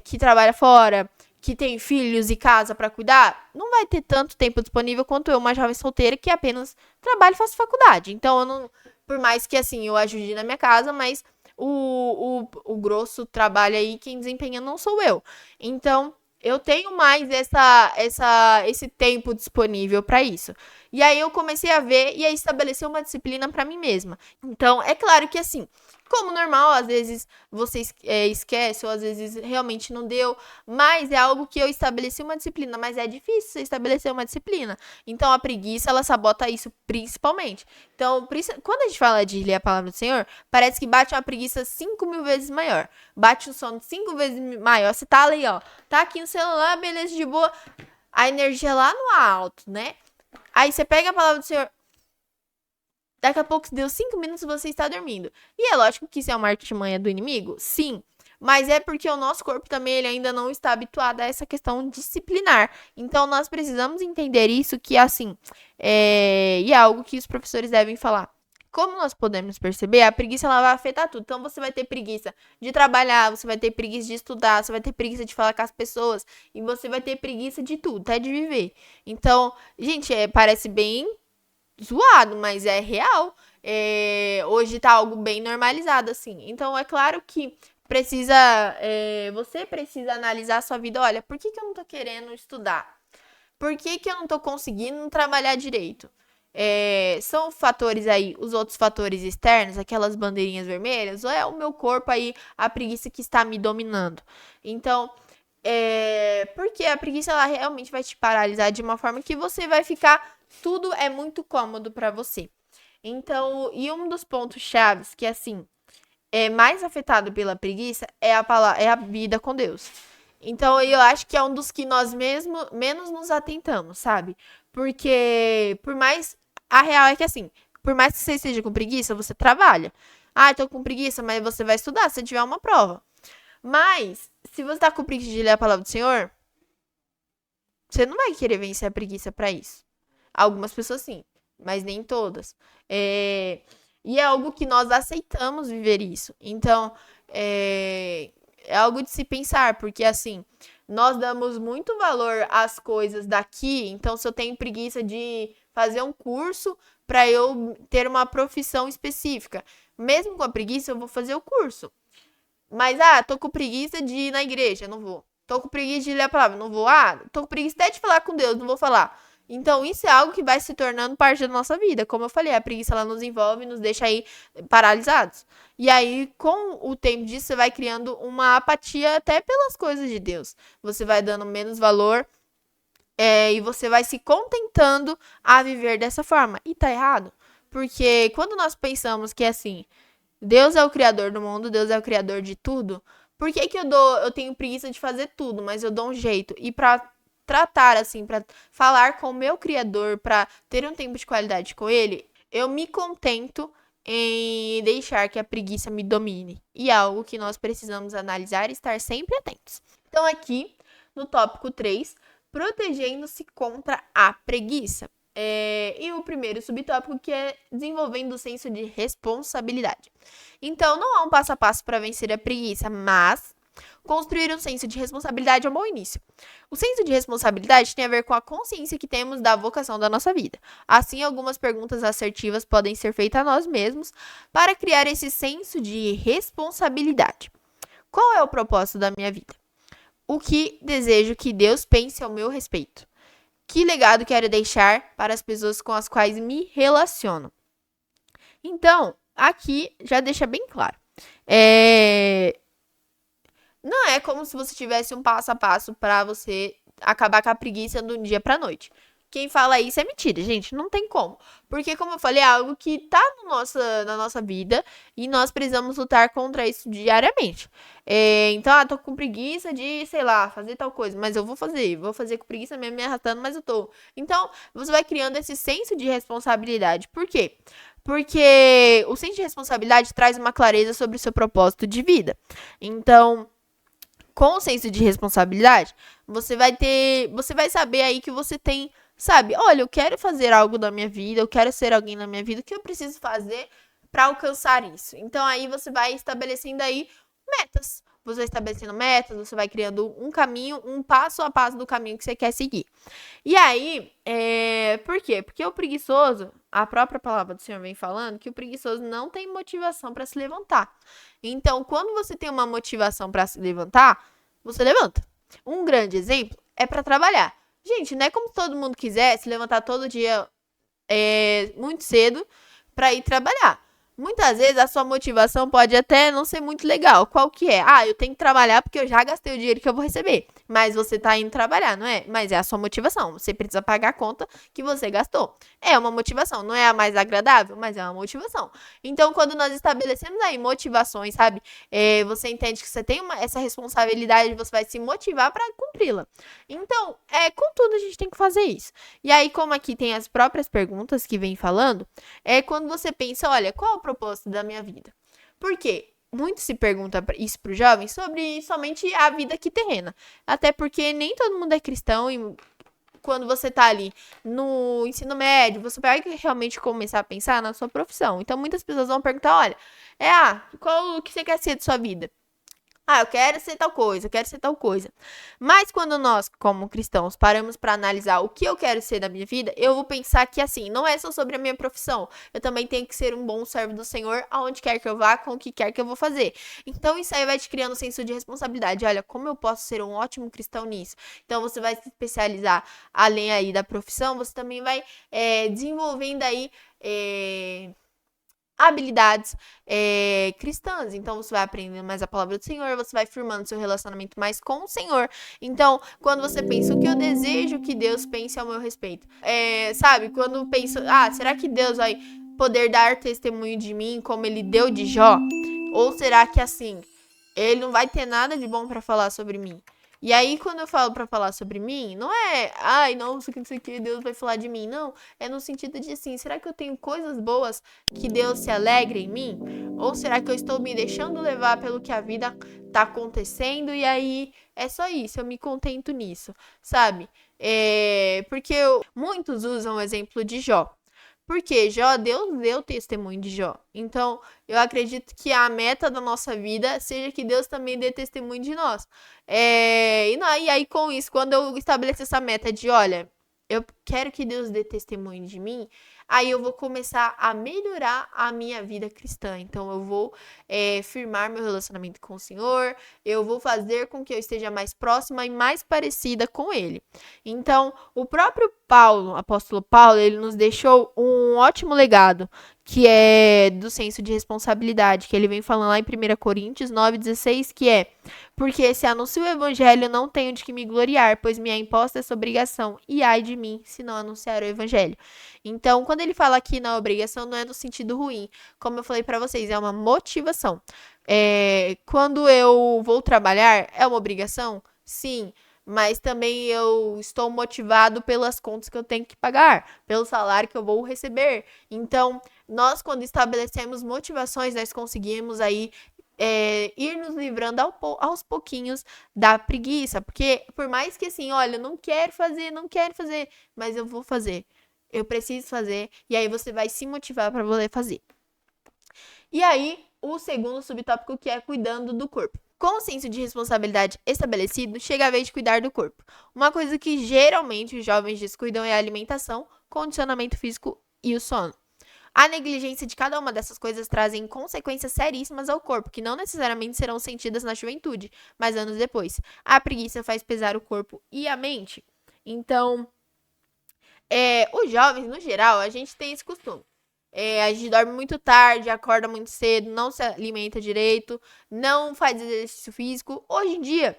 que trabalha fora, que tem filhos e casa pra cuidar, não vai ter tanto tempo disponível quanto eu, uma jovem solteira que apenas trabalho e faço faculdade. Então, eu não, por mais que assim eu ajude na minha casa, mas o grosso trabalho aí, quem desempenha não sou eu. Então, eu tenho mais esse tempo disponível para isso. E aí eu comecei a ver e a estabelecer uma disciplina para mim mesma. Então, é claro que assim, como normal, às vezes você esquece ou às vezes realmente não deu, mas é algo que eu estabeleci uma disciplina, mas é difícil você estabelecer uma disciplina. Então a preguiça, ela sabota isso principalmente. Então, quando a gente fala de ler a palavra do Senhor, parece que bate uma preguiça 5.000 vezes maior. Bate um sono 5 vezes maior. Você tá ali, tá aqui no celular, beleza, de boa. a energia lá no alto, né? Aí você pega a palavra do Senhor, daqui a pouco deu 5 minutos e você está dormindo. E é lógico que isso é uma artimanha do inimigo? Sim. Mas é porque o nosso corpo também ele ainda não está habituado a essa questão disciplinar. Então nós precisamos entender isso que assim, e é algo que os professores devem falar. Como nós podemos perceber, a preguiça ela vai afetar tudo. Então você vai ter preguiça de trabalhar, você vai ter preguiça de estudar, você vai ter preguiça de falar com as pessoas e você vai ter preguiça de tudo, até de viver. Então, gente, parece bem zoado, mas é real. Hoje tá algo bem normalizado, assim. Então, é claro que você precisa analisar a sua vida. Olha, por que eu não tô querendo estudar? Por que eu não tô conseguindo trabalhar direito? São fatores aí, os outros fatores externos, aquelas bandeirinhas vermelhas, ou é o meu corpo aí, a preguiça que está me dominando? Então, porque a preguiça ela realmente vai te paralisar de uma forma que você vai ficar, tudo é muito cômodo para você. Então, e um dos pontos chaves que assim é mais afetado pela preguiça é a vida com Deus. Então, eu acho que é um dos que nós mesmo menos nos atentamos, sabe? Porque por mais a real é que assim, por mais que você esteja com preguiça, você trabalha. Ah, eu tô com preguiça, mas você vai estudar se tiver uma prova. Mas, se você tá com preguiça de ler a palavra do Senhor, você não vai querer vencer a preguiça pra isso. Algumas pessoas sim, mas nem todas. E é algo que nós aceitamos viver isso. Então, é algo de se pensar, porque assim, nós damos muito valor às coisas daqui. Então, se eu tenho preguiça de fazer um curso para eu ter uma profissão específica, mesmo com a preguiça, eu vou fazer o curso. Mas, tô com preguiça de ir na igreja, não vou. Tô com preguiça de ler a palavra, não vou. Tô com preguiça até de falar com Deus, não vou falar. Então, isso é algo que vai se tornando parte da nossa vida. Como eu falei, a preguiça ela nos envolve, nos deixa aí paralisados. E aí, com o tempo disso, você vai criando uma apatia até pelas coisas de Deus. Você vai dando menos valor, e você vai se contentando a viver dessa forma. E tá errado. Porque quando nós pensamos que assim, Deus é o criador do mundo, Deus é o criador de tudo. Por que eu tenho preguiça de fazer tudo, mas eu dou um jeito? E pra tratar assim, pra falar com o meu criador, pra ter um tempo de qualidade com ele, eu me contento em deixar que a preguiça me domine. E é algo que nós precisamos analisar e estar sempre atentos. Então aqui, no tópico 3, protegendo-se contra a preguiça. E o primeiro subtópico que é desenvolvendo o senso de responsabilidade. Então, não há um passo a passo para vencer a preguiça, mas construir um senso de responsabilidade é um bom início. O senso de responsabilidade tem a ver com a consciência que temos da vocação da nossa vida. Assim, algumas perguntas assertivas podem ser feitas a nós mesmos para criar esse senso de responsabilidade. Qual é o propósito da minha vida? O que desejo que Deus pense ao meu respeito? Que legado quero deixar para as pessoas com as quais me relaciono? Então, aqui já deixa bem claro. Não é como se você tivesse um passo a passo para você acabar com a preguiça do dia pra noite. Quem fala isso é mentira, gente. Não tem como. Porque, como eu falei, é algo que tá na nossa vida e nós precisamos lutar contra isso diariamente. Então, tô com preguiça de, sei lá, fazer tal coisa. Mas eu vou fazer com preguiça mesmo, me arrastando, mas eu tô. Então, você vai criando esse senso de responsabilidade. Por quê? Porque o senso de responsabilidade traz uma clareza sobre o seu propósito de vida. Então, com o senso de responsabilidade, você vai saber aí que você tem, sabe, olha, eu quero fazer algo da minha vida, eu quero ser alguém na minha vida, o que eu preciso fazer para alcançar isso? Então aí você vai estabelecendo aí metas. Você vai estabelecendo metas, você vai criando um caminho, um passo a passo do caminho que você quer seguir. E aí, por quê? Porque o preguiçoso, a própria palavra do Senhor vem falando que o preguiçoso não tem motivação para se levantar. Então, quando você tem uma motivação para se levantar, você levanta. Um grande exemplo é para trabalhar. Gente, não é como se todo mundo quiser se levantar todo dia muito cedo para ir trabalhar. Muitas vezes a sua motivação pode até não ser muito legal. Qual que é? Ah, eu tenho que trabalhar porque eu já gastei o dinheiro que eu vou receber. Mas você tá indo trabalhar, não é? Mas é a sua motivação. Você precisa pagar a conta que você gastou. É uma motivação. Não é a mais agradável, mas é uma motivação. Então, quando nós estabelecemos aí motivações, sabe? Você entende que você tem essa responsabilidade, você vai se motivar para cumpri-la. Então, contudo, a gente tem que fazer isso. E aí, como aqui tem as próprias perguntas que vem falando, quando você pensa, olha, qual é o propósito da minha vida? Por quê? Muito se pergunta isso para os jovens sobre somente a vida aqui terrena. Até porque nem todo mundo é cristão e quando você tá ali no ensino médio, você vai realmente começar a pensar na sua profissão. Então, muitas pessoas vão perguntar, olha, qual o que você quer ser de sua vida? Ah, eu quero ser tal coisa, eu quero ser tal coisa. Mas quando nós, como cristãos, paramos para analisar o que eu quero ser da minha vida, eu vou pensar que assim, não é só sobre a minha profissão. Eu também tenho que ser um bom servo do Senhor, aonde quer que eu vá, com o que quer que eu vou fazer. Então isso aí vai te criando um senso de responsabilidade. Olha, como eu posso ser um ótimo cristão nisso? Então você vai se especializar além aí da profissão, você também vai desenvolvendo aí habilidades cristãs. Então, você vai aprendendo mais a palavra do Senhor, você vai firmando seu relacionamento mais com o Senhor. Então, quando você pensa o que eu desejo que Deus pense ao meu respeito, sabe? Quando penso, será que Deus vai poder dar testemunho de mim como ele deu de Jó? Ou será que assim, ele não vai ter nada de bom para falar sobre mim? E aí, quando eu falo pra falar sobre mim, não é, nossa, que não sei o que, Deus vai falar de mim. Não, é no sentido de assim, será que eu tenho coisas boas que Deus se alegre em mim? Ou será que eu estou me deixando levar pelo que a vida tá acontecendo e aí é só isso, eu me contento nisso, sabe? Porque muitos usam o exemplo de Jó. Porque Deus deu testemunho de Jó. Então, eu acredito que a meta da nossa vida seja que Deus também dê testemunho de nós. E aí, com isso, quando eu estabeleço essa meta de, olha, eu quero que Deus dê testemunho de mim, aí eu vou começar a melhorar a minha vida cristã. Então, eu vou firmar meu relacionamento com o Senhor, eu vou fazer com que eu esteja mais próxima e mais parecida com Ele. Então, o próprio Paulo, apóstolo Paulo, ele nos deixou um ótimo legado, que é do senso de responsabilidade, que ele vem falando lá em 1 Coríntios 9,16, que é: porque se anuncio o evangelho, não tenho de que me gloriar, pois me é imposta essa obrigação, e ai de mim, se não anunciar o evangelho. Então, quando ele fala aqui na obrigação, não é no sentido ruim, como eu falei para vocês, é uma motivação. Quando eu vou trabalhar, é uma obrigação? Sim. Mas também eu estou motivado pelas contas que eu tenho que pagar, pelo salário que eu vou receber. Então, nós, quando estabelecemos motivações, nós conseguimos aí ir nos livrando aos pouquinhos da preguiça. Porque, por mais que assim, olha, eu não quero fazer, mas eu vou fazer. Eu preciso fazer. E aí você vai se motivar para poder fazer. E aí, o segundo subtópico, que é cuidando do corpo. Com o senso de responsabilidade estabelecido, chega a vez de cuidar do corpo. Uma coisa que geralmente os jovens descuidam é a alimentação, condicionamento físico e o sono. A negligência de cada uma dessas coisas trazem consequências seríssimas ao corpo, que não necessariamente serão sentidas na juventude, mas anos depois. A preguiça faz pesar o corpo e a mente. Então, os jovens, no geral, a gente tem esse costume. A gente dorme muito tarde, acorda muito cedo, não se alimenta direito, não faz exercício físico. Hoje em dia,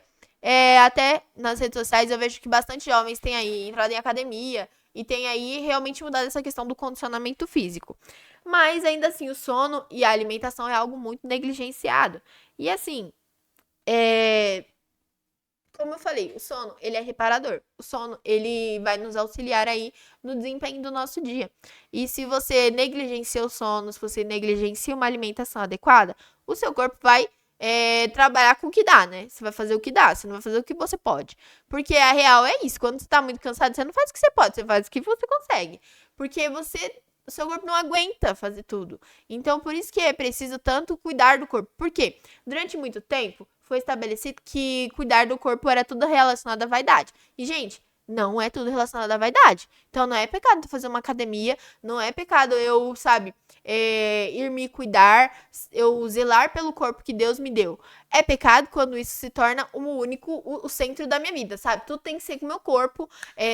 até nas redes sociais, eu vejo que bastante jovens têm aí entrado em academia e tem aí realmente mudado essa questão do condicionamento físico. Mas ainda assim, o sono e a alimentação é algo muito negligenciado. E assim, como eu falei, o sono, ele é reparador. O sono, ele vai nos auxiliar aí no desempenho do nosso dia. E se você negligencia o sono, se você negligencia uma alimentação adequada, o seu corpo vai trabalhar com o que dá, né? Você vai fazer o que dá, você não vai fazer o que você pode. Porque a real é isso, quando você tá muito cansado, você não faz o que você pode, você faz o que você consegue. Porque o seu corpo não aguenta fazer tudo. Então, por isso que é preciso tanto cuidar do corpo. Por quê? Durante muito tempo, foi estabelecido que cuidar do corpo era tudo relacionado à vaidade. E, gente, Não é tudo relacionado à vaidade. Então, não é pecado fazer uma academia, não é pecado eu, sabe, ir me cuidar, eu zelar pelo corpo que Deus me deu. É pecado quando isso se torna o centro da minha vida, sabe? Tudo tem que ser com o meu corpo,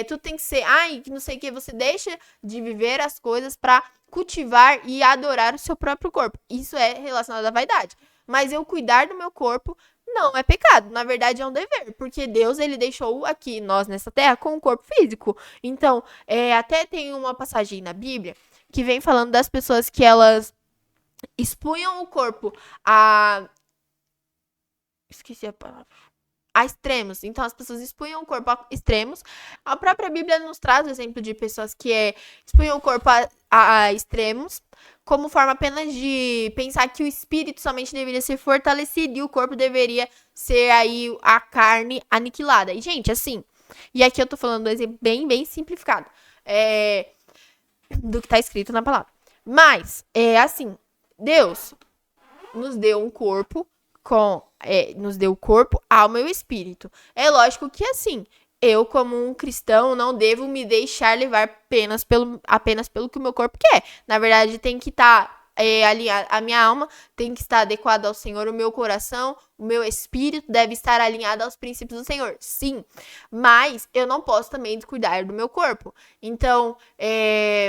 tudo tem que ser, que não sei o que, você deixa de viver as coisas pra cultivar e adorar o seu próprio corpo. Isso é relacionado à vaidade. Mas eu cuidar do meu corpo não é pecado, na verdade é um dever, porque Deus ele deixou aqui nós nessa terra com um corpo físico. Então, até tem uma passagem na Bíblia que vem falando das pessoas que elas expunham o corpo a esqueci a palavra. A extremos. Então, as pessoas expunham o corpo a extremos. A própria Bíblia nos traz o exemplo de pessoas que expunham o corpo a extremos, como forma apenas de pensar que o espírito somente deveria ser fortalecido e o corpo deveria ser aí a carne aniquilada. E, gente, assim, e aqui eu tô falando do exemplo bem, bem simplificado do que tá escrito na palavra. Mas, assim, Deus nos deu um corpo nos deu corpo, alma e espírito. É lógico que assim, eu como um cristão não devo me deixar levar apenas pelo que o meu corpo quer. Na verdade, tem que estar alinhado, a minha alma tem que estar adequada ao Senhor, o meu coração, o meu espírito deve estar alinhado aos princípios do Senhor. Sim, mas eu não posso também descuidar do meu corpo. Então,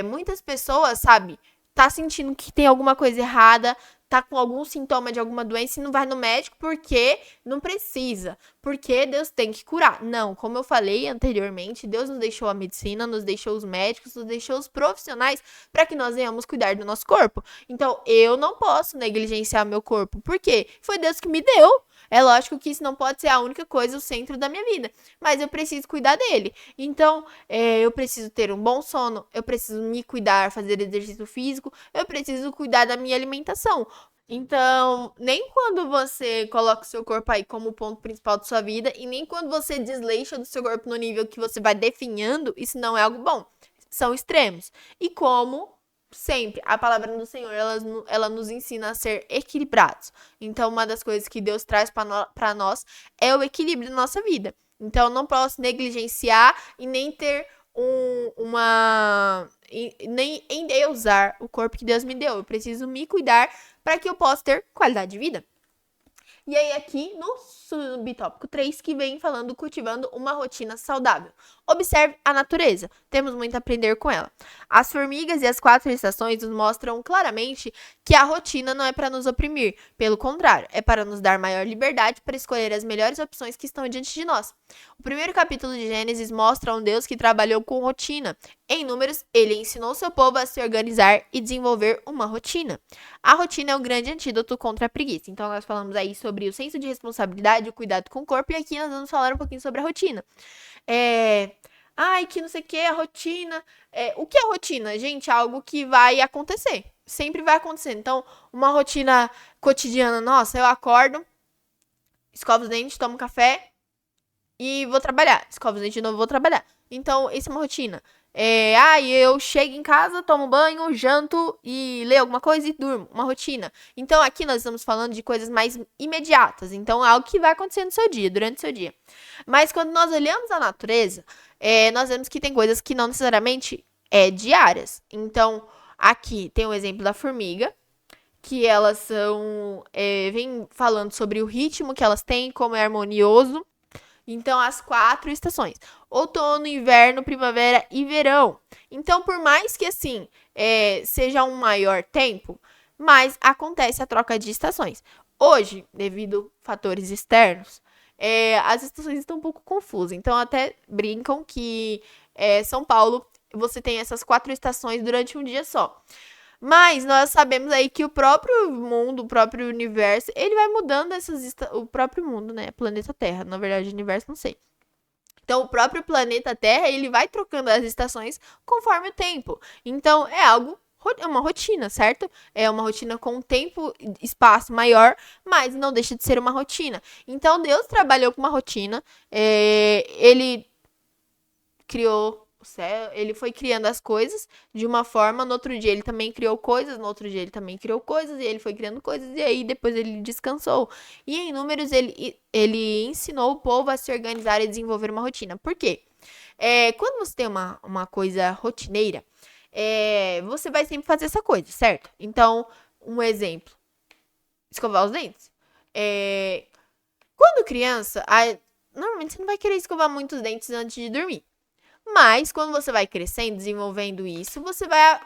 muitas pessoas, sabe, tá sentindo que tem alguma coisa errada, tá com algum sintoma de alguma doença e não vai no médico porque não precisa, porque Deus tem que curar. Não, como eu falei anteriormente, Deus nos deixou a medicina, nos deixou os médicos, nos deixou os profissionais para que nós venhamos cuidar do nosso corpo. Então, eu não posso negligenciar meu corpo, porque foi Deus que me deu. É lógico que isso não pode ser a única coisa, o centro da minha vida, mas eu preciso cuidar dele. Então, eu preciso ter um bom sono, eu preciso me cuidar, fazer exercício físico, eu preciso cuidar da minha alimentação. Então, nem quando você coloca o seu corpo aí como ponto principal da sua vida e nem quando você desleixa do seu corpo no nível que você vai definhando, isso não é algo bom. São extremos. E como sempre, a palavra do Senhor, ela nos ensina a ser equilibrados. Então, uma das coisas que Deus traz para nós é o equilíbrio da nossa vida. Então, eu não posso negligenciar e nem ter nem endeusar o corpo que Deus me deu. Eu preciso me cuidar para que eu possa ter qualidade de vida. E aí aqui no subtópico 3 que vem falando cultivando uma rotina saudável. Observe a natureza. Temos muito a aprender com ela. As formigas e as 4 estações nos mostram claramente que a rotina não é para nos oprimir. Pelo contrário, é para nos dar maior liberdade para escolher as melhores opções que estão diante de nós. O primeiro capítulo de Gênesis mostra um Deus que trabalhou com rotina. Em Números, ele ensinou seu povo a se organizar e desenvolver uma rotina. A rotina é um grande antídoto contra a preguiça. Então, nós falamos aí sobre o senso de responsabilidade, o cuidado com o corpo, e aqui nós vamos falar um pouquinho sobre a rotina. Que não sei o que, a rotina. O que é rotina? Gente, é algo que vai acontecer. Sempre vai acontecer. Então, uma rotina cotidiana, nossa, eu acordo, escovo os dentes, tomo café e vou trabalhar. Escovo os dentes de novo, vou trabalhar. Então, isso é uma rotina. Eu chego em casa, tomo banho, janto e leio alguma coisa e durmo. Uma rotina. Então, aqui nós estamos falando de coisas mais imediatas. Então, é algo que vai acontecer no seu dia, durante o seu dia. Mas, quando nós olhamos a natureza, nós vemos que tem coisas que não necessariamente diárias. Então, aqui tem o exemplo da formiga, que elas são... vem falando sobre o ritmo que elas têm, como é harmonioso. Então, as 4 estações. Outono, inverno, primavera e verão. Então, por mais que, assim, seja um maior tempo, mas acontece a troca de estações. Hoje, devido a fatores externos, as estações estão um pouco confusas. Então, até brincam que São Paulo, você tem essas 4 estações durante um dia só. Mas nós sabemos aí que o próprio mundo, o próprio universo, ele vai mudando o próprio mundo, né? Planeta Terra, na verdade, universo, não sei. Então, o próprio planeta Terra, ele vai trocando as estações conforme o tempo. Então, é uma rotina, certo? É uma rotina com um tempo, espaço maior, mas não deixa de ser uma rotina. Então, Deus trabalhou com uma rotina, ele criou o céu, ele foi criando as coisas de uma forma, no outro dia ele também criou coisas, no outro dia ele também criou coisas, e ele foi criando coisas, e aí depois ele descansou. E em Números ele ensinou o povo a se organizar e desenvolver uma rotina. Por quê? Quando você tem uma coisa rotineira, você vai sempre fazer essa coisa, certo? Então, um exemplo, escovar os dentes. Quando criança, normalmente você não vai querer escovar muito os dentes antes de dormir. Mas, quando você vai crescendo, desenvolvendo isso, você vai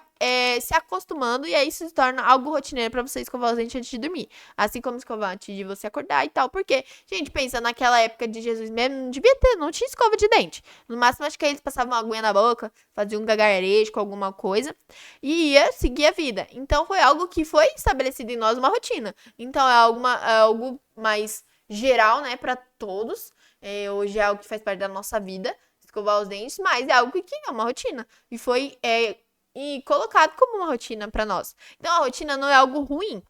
se acostumando e aí isso se torna algo rotineiro pra você escovar os dentes antes de dormir. Assim como escovar antes de você acordar e tal. Porque, gente, pensa, naquela época de Jesus mesmo, não tinha escova de dente. No máximo, acho que eles passavam uma aguinha na boca, faziam um gagarejo com alguma coisa e ia seguir a vida. Então, foi algo que foi estabelecido em nós, uma rotina. Então, é algo mais geral, né, pra todos. Hoje é algo que faz parte da nossa vida, escovar os dentes, mas é algo que é uma rotina. E foi colocado como uma rotina pra nós. Então, a rotina não é algo ruim.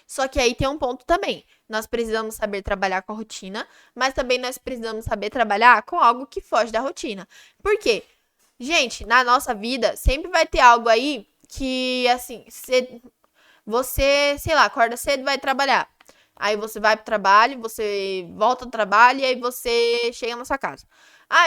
Só que aí tem um ponto também. Nós precisamos saber trabalhar com a rotina, mas também nós precisamos saber trabalhar com algo que foge da rotina. Por quê? Gente, na nossa vida, sempre vai ter algo aí que, assim, você, sei lá, acorda cedo e vai trabalhar. Aí você vai pro trabalho, você volta do trabalho e aí você chega na sua casa.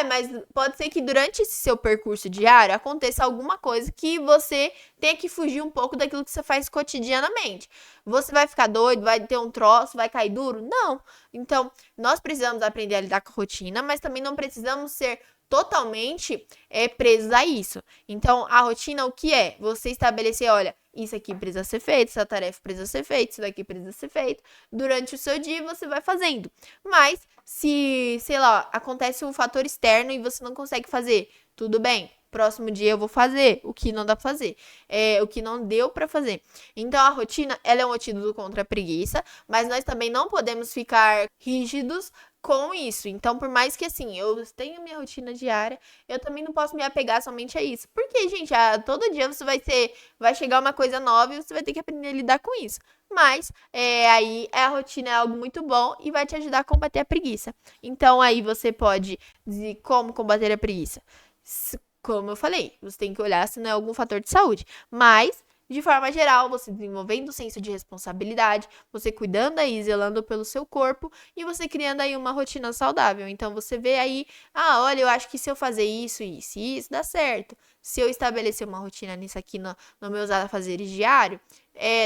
Mas pode ser que durante esse seu percurso diário aconteça alguma coisa que você tenha que fugir um pouco daquilo que você faz cotidianamente. Você vai ficar doido, vai ter um troço, vai cair duro? Não. Então, nós precisamos aprender a lidar com a rotina, mas também não precisamos ser totalmente presos a isso. Então, a rotina, o que é? Você estabelecer, olha, isso aqui precisa ser feito, essa tarefa precisa ser feita, isso daqui precisa ser feito. Durante o seu dia, você vai fazendo. Mas, se, sei lá, acontece um fator externo e você não consegue fazer, tudo bem. Próximo dia eu vou fazer o que não dá pra fazer, o que não deu pra fazer. Então, a rotina, ela é um antídoto contra a preguiça, mas nós também não podemos ficar rígidos com isso. Então, por mais que, assim, eu tenha minha rotina diária, eu também não posso me apegar somente a isso. Porque, gente, todo dia você vai chegar uma coisa nova e você vai ter que aprender a lidar com isso. Mas, aí, a rotina é algo muito bom e vai te ajudar a combater a preguiça. Então, aí você pode dizer como combater a preguiça. Como eu falei, você tem que olhar se não é algum fator de saúde. Mas, de forma geral, você desenvolvendo o senso de responsabilidade, você cuidando aí, zelando pelo seu corpo e você criando aí uma rotina saudável. Então, você vê aí, olha, eu acho que se eu fazer isso, isso e isso, dá certo. Se eu estabelecer uma rotina nisso aqui no meus afazeres diário,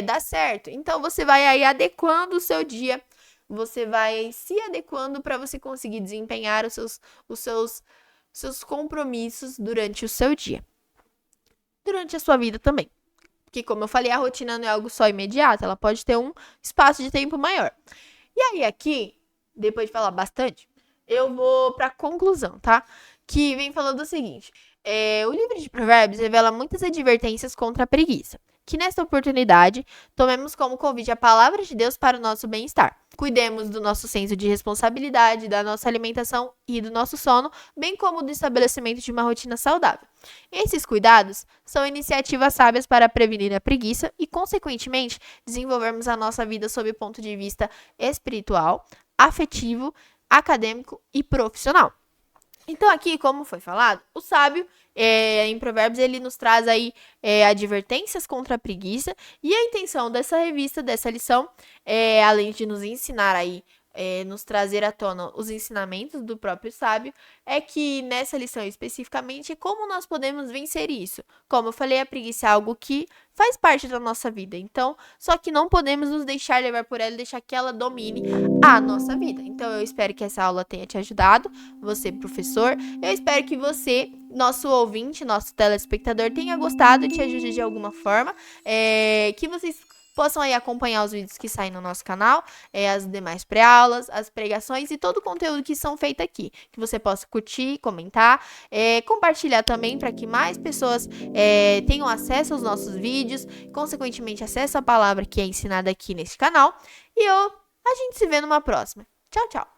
dá certo. Então, você vai aí adequando o seu dia, você vai se adequando para você conseguir desempenhar os seus compromissos durante o seu dia. Durante a sua vida também. Porque, como eu falei, a rotina não é algo só imediato, ela pode ter um espaço de tempo maior. E aí, aqui, depois de falar bastante, eu vou para a conclusão, tá? Que vem falando o seguinte: o livro de Provérbios revela muitas advertências contra a preguiça. Que nesta oportunidade, tomemos como convite a palavra de Deus para o nosso bem-estar. Cuidemos do nosso senso de responsabilidade, da nossa alimentação e do nosso sono, bem como do estabelecimento de uma rotina saudável. Esses cuidados são iniciativas sábias para prevenir a preguiça e, consequentemente, desenvolvermos a nossa vida sob o ponto de vista espiritual, afetivo, acadêmico e profissional. Então, aqui, como foi falado, o sábio, em Provérbios, ele nos traz aí advertências contra a preguiça. E a intenção dessa revista, dessa lição, além de nos ensinar aí, nos trazer à tona os ensinamentos do próprio sábio, é que nessa lição especificamente, como nós podemos vencer isso? Como eu falei, a preguiça é algo que faz parte da nossa vida. Então, só que não podemos nos deixar levar por ela e deixar que ela domine a nossa vida. Então, eu espero que essa aula tenha te ajudado, você, professor. Eu espero que você, nosso ouvinte, nosso telespectador, tenha gostado e te ajude de alguma forma. Que vocês possam aí acompanhar os vídeos que saem no nosso canal, as demais pré-aulas, as pregações e todo o conteúdo que são feito aqui. Que você possa curtir, comentar, compartilhar também para que mais pessoas tenham acesso aos nossos vídeos, consequentemente acesso à palavra que é ensinada aqui nesse canal. E a gente se vê numa próxima. Tchau, tchau!